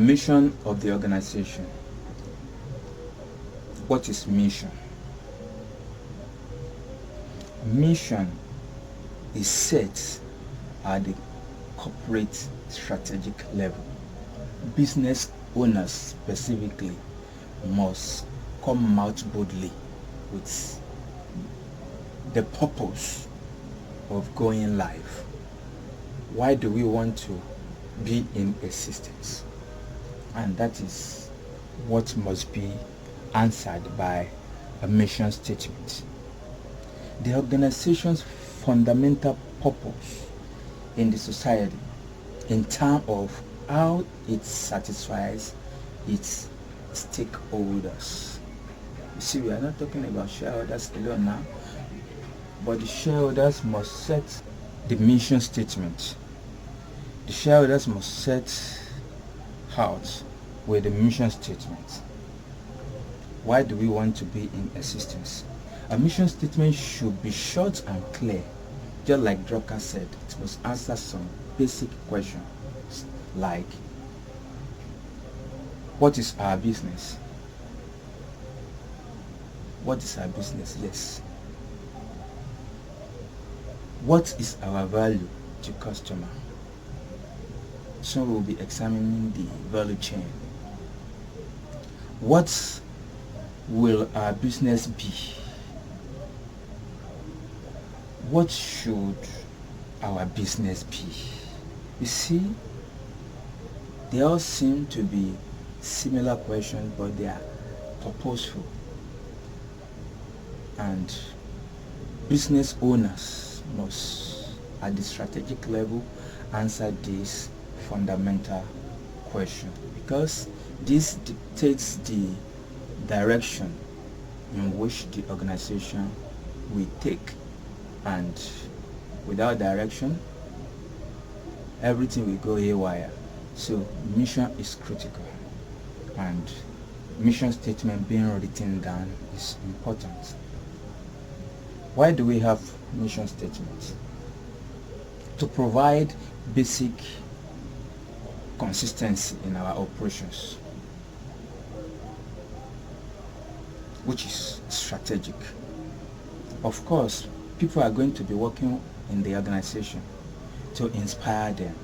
mission of the organization. What is mission? Mission is set at the corporate strategic level. Business owners specifically must come out boldly with the purpose of going live. Why do we want to be in existence? And that is what must be answered by a mission statement. The organization's fundamental purpose in the society in terms of how it satisfies its stakeholders. You see, we are not talking about shareholders alone now, but the shareholders must set the mission statement. The shareholders must set out with the mission statement. Why do we want to be in existence? A mission statement should be short and clear. Just like Drucker said, it must answer some basic questions like, what is our business? What is our business? Yes. What is our value to customer? So we'll be examining the value chain. What will our business be? What should our business be? You see, they all seem to be similar questions, but they are purposeful. And business owners must, at the strategic level, answer this fundamental question, because this dictates the direction in which the organization will take. And without direction, everything will go haywire. So mission is critical, and mission statement being written down is important. Why do we have mission statements? To provide basic consistency in our operations, which is strategic. Of course, people are going to be working in the organization to inspire them.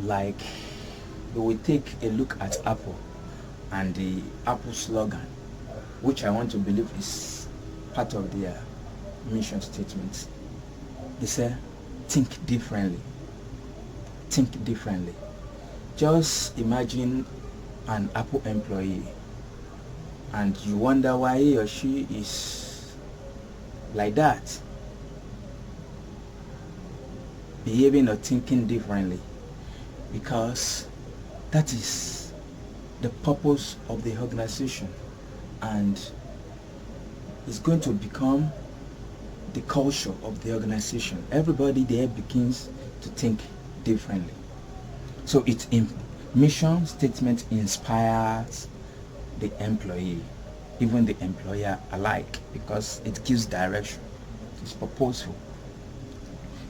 Like, we will take a look at Apple and the Apple slogan, which I want to believe is part of their mission statement. They say, think differently. Think differently. Just imagine an Apple employee and you wonder why he or she is like that, behaving or thinking differently, because that is the purpose of the organization, and it's going to become the culture of the organization. Everybody there begins to think differently. So its mission statement inspires the employee, even the employer alike, because it gives direction. It's purposeful.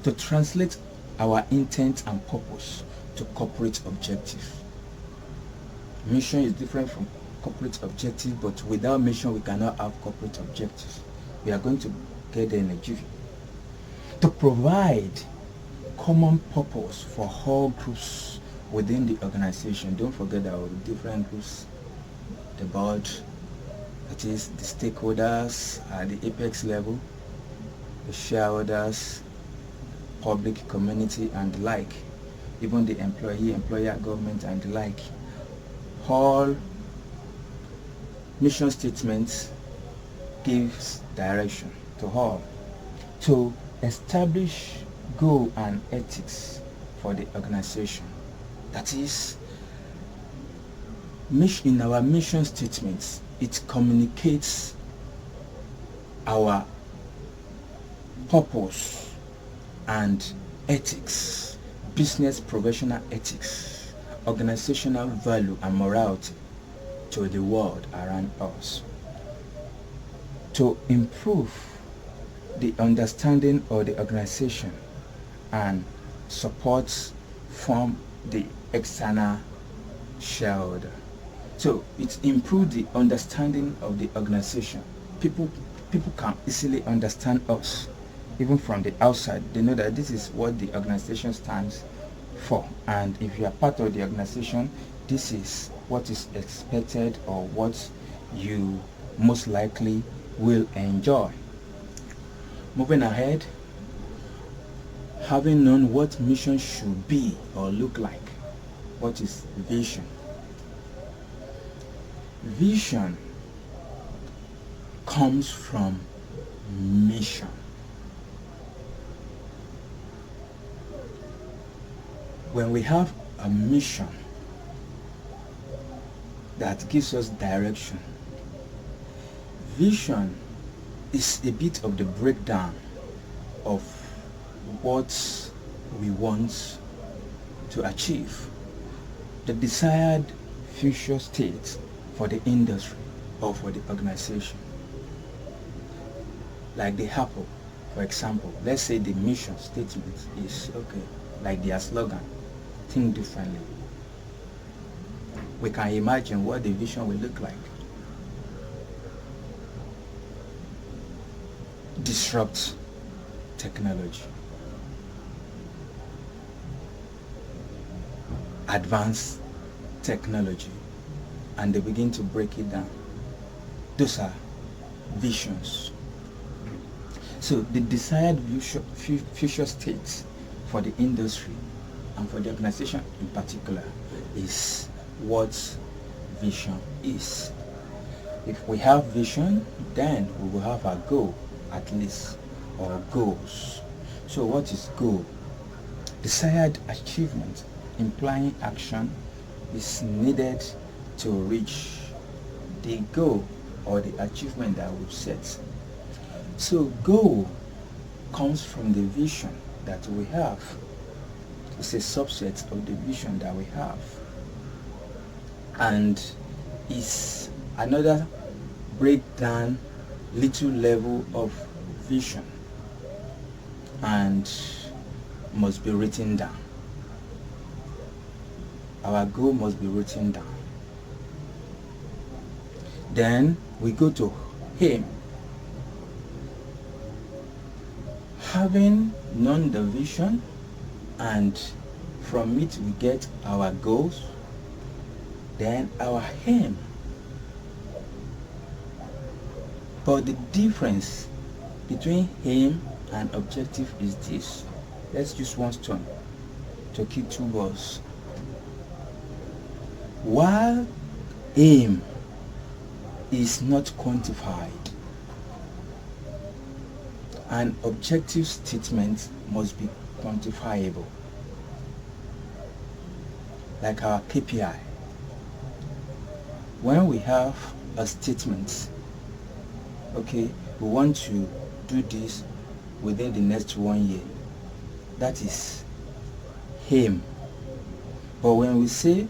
To translate our intent and purpose to corporate objective. Mission is different from corporate objective, but without mission we cannot have corporate objectives. We are going to get there in a jiffy. To provide common purpose for all groups within the organization. Don't forget our different groups, the board, that is the stakeholders at the apex level, the shareholders, public, community, and the like, even the employee, employer, government, and the like. All mission statements gives direction to all. To establish goal and ethics for the organization. That is, in our mission statements, it communicates our purpose and ethics, business professional ethics, organizational value and morality to the world around us. To improve the understanding of the organization and support form the external shareholder. So it improved the understanding of the organization. People can easily understand us, even from the outside. They know that this is what the organization stands for, and if you are part of the organization, this is what is expected or what you most likely will enjoy. Moving ahead, having known what mission should be or look like, what is vision? Vision comes from mission. When we have a mission that gives us direction, vision is a bit of the breakdown of what we want to achieve, the desired future state for the industry or for the organization. Like the Apple, for example, let's say the mission statement is okay, like their slogan, think differently. We can imagine what the vision will look like. Disrupt technology, advance technology, and they begin to break it down. Those are visions. So the desired future state for the industry and for the organization in particular is what vision is. If we have vision, then we will have a goal, at least, or goals. So what is goal? Desired achievement, implying action is needed to reach the goal or the achievement that we've set. So goal comes from the vision that we have. It's a subset of the vision that we have, and is another breakdown little level of vision, and must be written down. Our goal must be written down. Then we go to aim. Having known the vision, and from it we get our goals, then our aim. But the difference between aim and objective is this. Let's use one stone to kill two birds. While aim is not quantified, an objective statement must be quantifiable, like our KPI. When we have a statement, okay, we want to do this within the next 1 year, that is aim. But when we say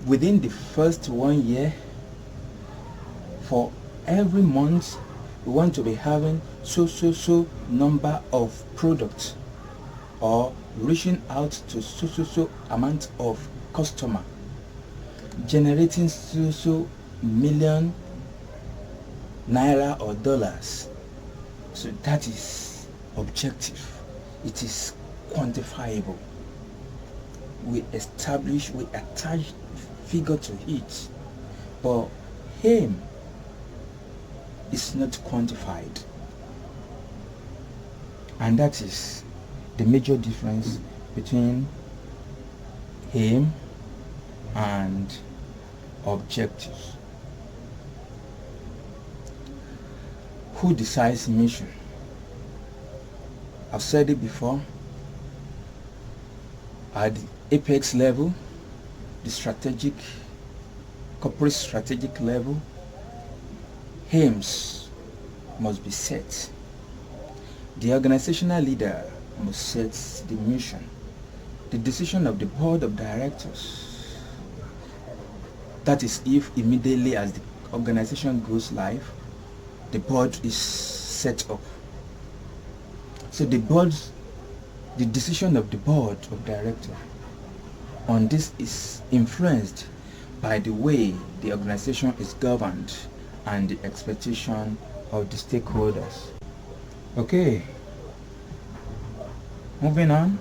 within the first 1 year, for every month we want to be having so number of products, or reaching out to so amount of customer, generating so million naira or dollars. So that is objective. It is quantifiable. We attach figure to it. But aim is not quantified, and that is the major difference between aim and objectives. Who decides mission? I've said it before. At the apex level, the corporate strategic level, aims must be set. The organizational leader must set the mission. The decision of the board of directors, that is if immediately as the organization goes live, the board is set up. So the board The decision of the board of directors on this is influenced by the way the organization is governed and the expectation of the stakeholders. Okay, moving on.